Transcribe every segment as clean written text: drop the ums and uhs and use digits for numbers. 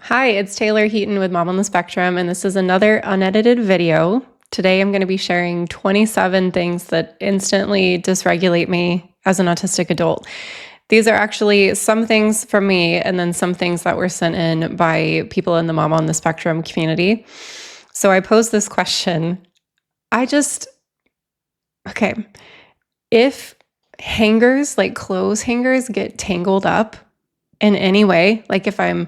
Hi, it's Taylor Heaton with Mom on the Spectrum, and this is another unedited video. Today I'm going to be sharing 27 things that instantly dysregulate me as an autistic adult. These are actually some things from me and then some things that were sent in by people in the Mom on the Spectrum community. So I posed this question. Okay, if hangers, like clothes hangers, get tangled up in any way, like if I'm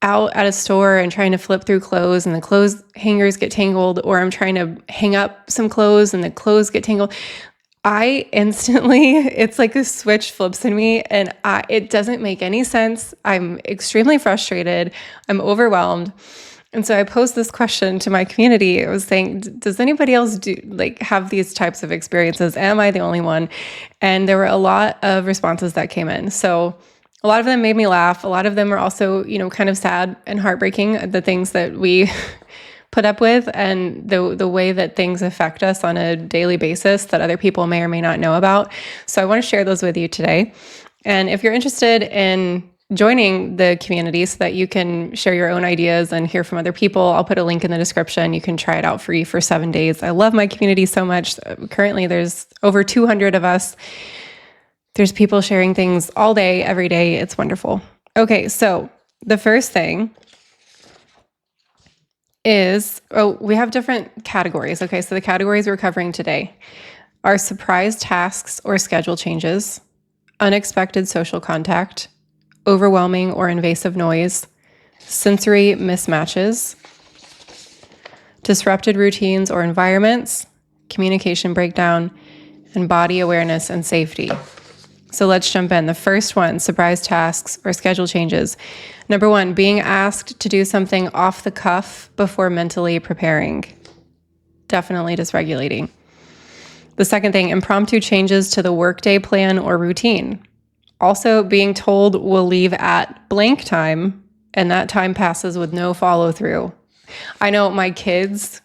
out at a store and trying to flip through clothes and the clothes hangers get tangled, or I'm trying to hang up some clothes and the clothes get tangled, it's like a switch flips in me and it doesn't make any sense. I'm extremely frustrated. I'm overwhelmed. And so I posed this question to my community. I was saying, does anybody else have these types of experiences? Am I the only one? And there were a lot of responses that came in. So a lot of them made me laugh. A lot of them are also, kind of sad and heartbreaking, the things that we put up with and the way that things affect us on a daily basis that other people may or may not know about. So I want to share those with you today. And if you're interested in joining the community so that you can share your own ideas and hear from other people, I'll put a link in the description. You can try it out free for 7 days. I love my community so much. Currently, there's over 200 of us. There's people sharing things all day, every day. It's wonderful. Okay, so the first thing is, we have different categories. Okay, so the categories we're covering today are surprise tasks or schedule changes, unexpected social contact, overwhelming or invasive noise, sensory mismatches, disrupted routines or environments, communication breakdown, and body awareness and safety. So let's jump in. The first one, surprise tasks or schedule changes. Number one, being asked to do something off the cuff before mentally preparing. Definitely dysregulating. The second thing, impromptu changes to the workday plan or routine. Also being told we'll leave at blank time and that time passes with no follow through. I know my kids,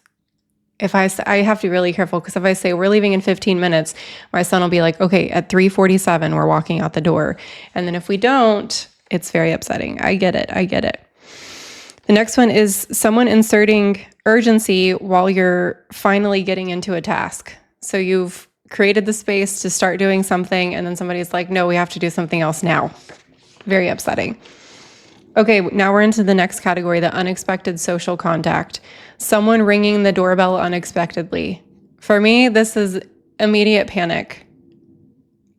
I have to be really careful because if I say we're leaving in 15 minutes, my son will be like, okay, at 3:47, we're walking out the door. And then if we don't, it's very upsetting. I get it. The next one is someone inserting urgency while you're finally getting into a task. So you've created the space to start doing something and then somebody's like, no, we have to do something else now. Very upsetting. Okay, now we're into the next category, the unexpected social contact. Someone ringing the doorbell unexpectedly. For me, this is immediate panic.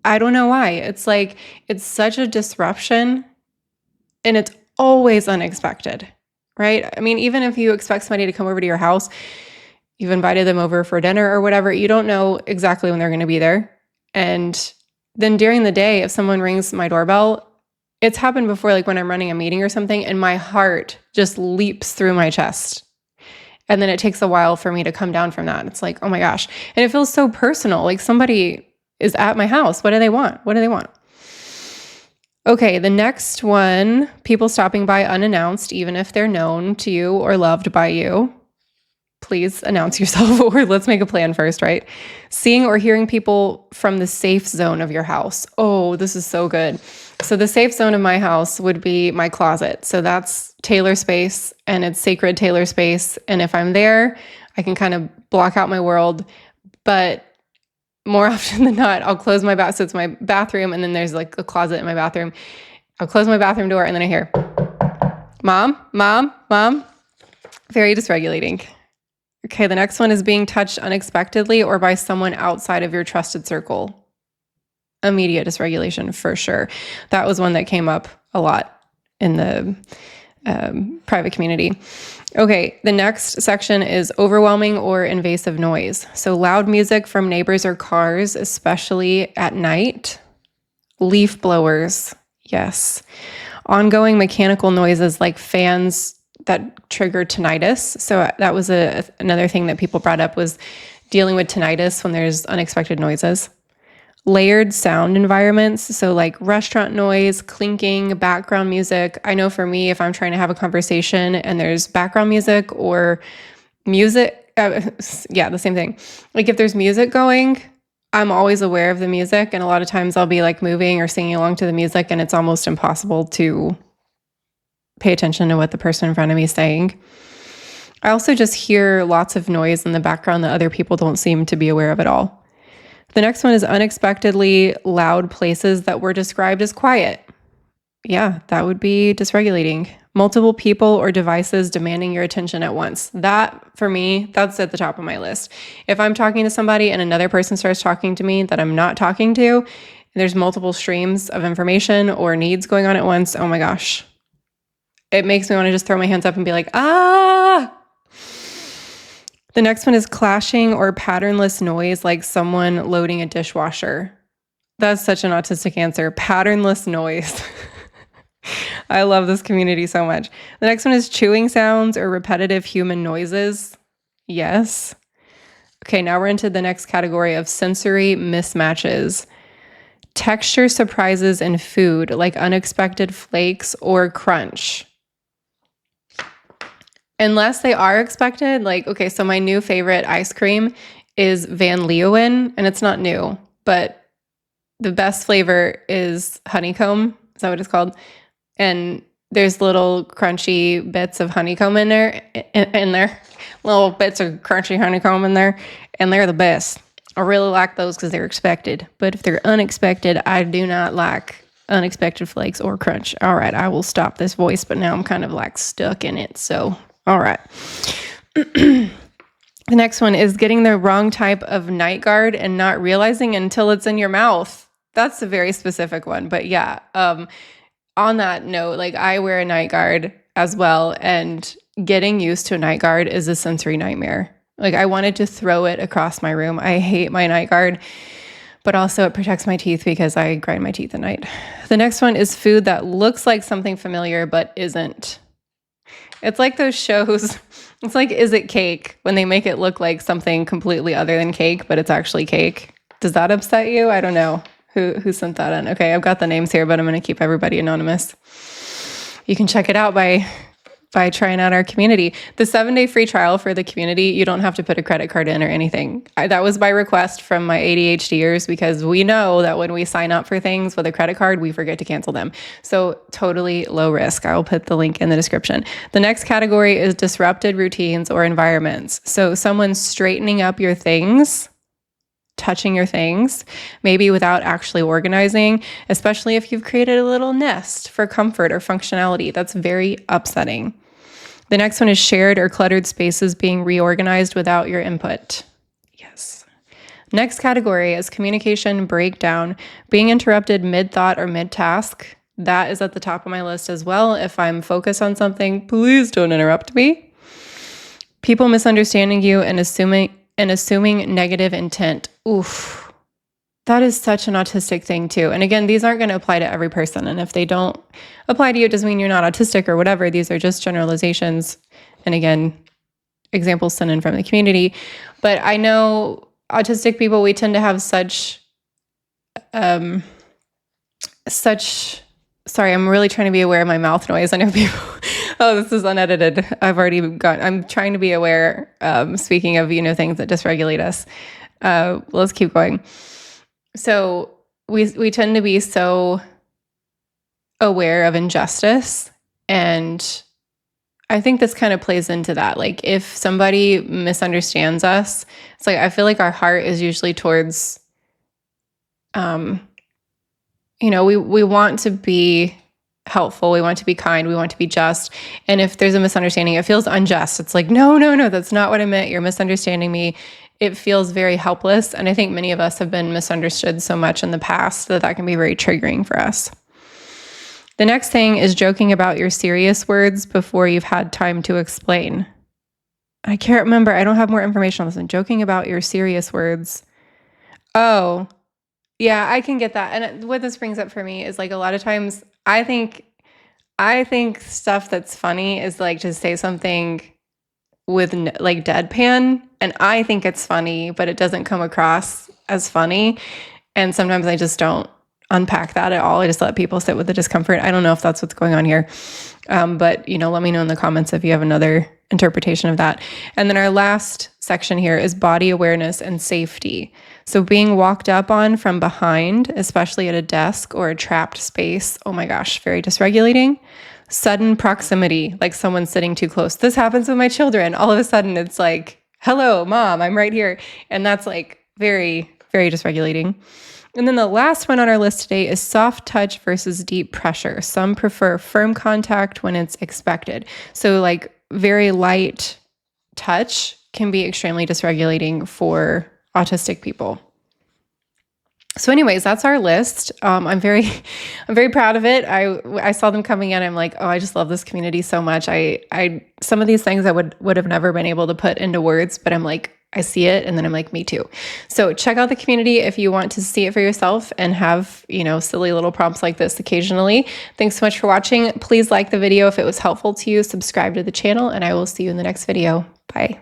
I don't know why. It's like, it's such a disruption and it's always unexpected, right? I mean, even if you expect somebody to come over to your house, you've invited them over for dinner or whatever, you don't know exactly when they're going to be there. And then during the day, if someone rings my doorbell, it's happened before, like when I'm running a meeting or something, and my heart just leaps through my chest. And then it takes a while for me to come down from that. It's like, oh my gosh. And it feels so personal. Like somebody is at my house. What do they want? Okay, the next one, people stopping by unannounced, even if they're known to you or loved by you. Please announce yourself, or let's make a plan first, right? Seeing or hearing people from the safe zone of your house. Oh, this is so good. So the safe zone of my house would be my closet. So that's Taylor space, and it's sacred Taylor space. And if I'm there, I can kind of block out my world. But more often than not, I'll close my so it's my bathroom, and then there's like a closet in my bathroom. I'll close my bathroom door, and then I hear, Mom. Very dysregulating. Okay, the next one is being touched unexpectedly or by someone outside of your trusted circle. Immediate dysregulation for sure. That was one that came up a lot in the private community. Okay, the next section is overwhelming or invasive noise. So loud music from neighbors or cars, especially at night. Leaf blowers, yes. Ongoing mechanical noises like fans that trigger tinnitus. So that was another thing that people brought up, was dealing with tinnitus when there's unexpected noises. Layered sound environments, so like restaurant noise, clinking, background music. I know for me, if I'm trying to have a conversation and there's background music or music, the same thing. Like if there's music going, I'm always aware of the music, and a lot of times I'll be like moving or singing along to the music, and it's almost impossible to pay attention to what the person in front of me is saying. I also just hear lots of noise in the background that other people don't seem to be aware of at all. The next one is unexpectedly loud places that were described as quiet. Yeah, that would be dysregulating. Multiple people or devices demanding your attention at once. That, for me, that's at the top of my list. If I'm talking to somebody and another person starts talking to me that I'm not talking to, and there's multiple streams of information or needs going on at once, oh my gosh. It makes me want to just throw my hands up and be like, ah! The next one is clashing or patternless noise, like someone loading a dishwasher. That's such an autistic answer. Patternless noise. I love this community so much. The next one is chewing sounds or repetitive human noises. Yes. Okay, now we're into the next category of sensory mismatches. Texture surprises in food, like unexpected flakes or crunch. Unless they are expected, like, okay, so my new favorite ice cream is Van Leeuwen, and it's not new, but the best flavor is honeycomb. Is that what it's called? And there's little crunchy bits of honeycomb in there, little bits of crunchy honeycomb in there, and they're the best. I really like those because they're expected. But if they're unexpected, I do not like unexpected flakes or crunch. All right, I will stop this voice, but now I'm kind of like stuck in it. So, all right. The next one is getting the wrong type of night guard and not realizing until it's in your mouth. That's a very specific one. But yeah, on that note, like I wear a night guard as well, and getting used to a night guard is a sensory nightmare. Like I wanted to throw it across my room. I hate my night guard, but also it protects my teeth because I grind my teeth at night. The next one is food that looks like something familiar but isn't. It's like those shows. It's like, Is It Cake? When they make it look like something completely other than cake, but it's actually cake. Does that upset you? I don't know. Who sent that in? Okay, I've got the names here, but I'm going to keep everybody anonymous. You can check it out by trying out our community. The 7-day free trial for the community, you don't have to put a credit card in or anything. That was by request from my ADHDers because we know that when we sign up for things with a credit card, we forget to cancel them. So totally low risk. I will put the link in the description. The next category is disrupted routines or environments. So someone straightening up your things, touching your things, maybe without actually organizing, especially if you've created a little nest for comfort or functionality. That's very upsetting. The next one is shared or cluttered spaces being reorganized without your input. Yes. Next category is communication breakdown, being interrupted mid-thought or mid-task. That is at the top of my list as well. If I'm focused on something, please don't interrupt me. People misunderstanding you and assuming negative intent. Oof. That is such an autistic thing too. And again, these aren't going to apply to every person. And if they don't apply to you, it doesn't mean you're not autistic or whatever. These are just generalizations. And again, examples sent in from the community. But I know autistic people, we tend to have such, sorry, I'm really trying to be aware of my mouth noise. I know people, oh, this is unedited. I'm trying to be aware, speaking of, things that dysregulate us. Let's keep going. So we tend to be so aware of injustice. And I think this kind of plays into that. Like if somebody misunderstands us, it's like, I feel like our heart is usually towards, we want to be helpful. We want to be kind. We want to be just. And if there's a misunderstanding, it feels unjust. It's like, no, that's not what I meant. You're misunderstanding me. It feels very helpless. And I think many of us have been misunderstood so much in the past that can be very triggering for us. The next thing is joking about your serious words before you've had time to explain. I can't remember. I don't have more information on this one. Joking about your serious words. Oh, yeah, I can get that. And what this brings up for me is like a lot of times I think stuff that's funny is like to say something with like deadpan, and I think it's funny, but it doesn't come across as funny. And sometimes I just don't unpack that at all. I just let people sit with the discomfort. I don't know if that's what's going on here. But let me know in the comments if you have another interpretation of that. And then our last section here is body awareness and safety. So being walked up on from behind, especially at a desk or a trapped space, oh my gosh, very dysregulating. Sudden proximity, like someone sitting too close. This happens with my children. All of a sudden it's like, hello, mom, I'm right here. And that's like very, very dysregulating. And then the last one on our list today is soft touch versus deep pressure. Some prefer firm contact when it's expected. So like very light touch can be extremely dysregulating for autistic people. So anyways, that's our list. I'm very proud of it. I saw them coming in. I'm like, oh, I just love this community so much. Some of these things I would have never been able to put into words, but I'm like, I see it. And then I'm like, me too. So check out the community if you want to see it for yourself and have, silly little prompts like this occasionally. Thanks so much for watching. Please like the video if it was helpful to you, subscribe to the channel, and I will see you in the next video. Bye.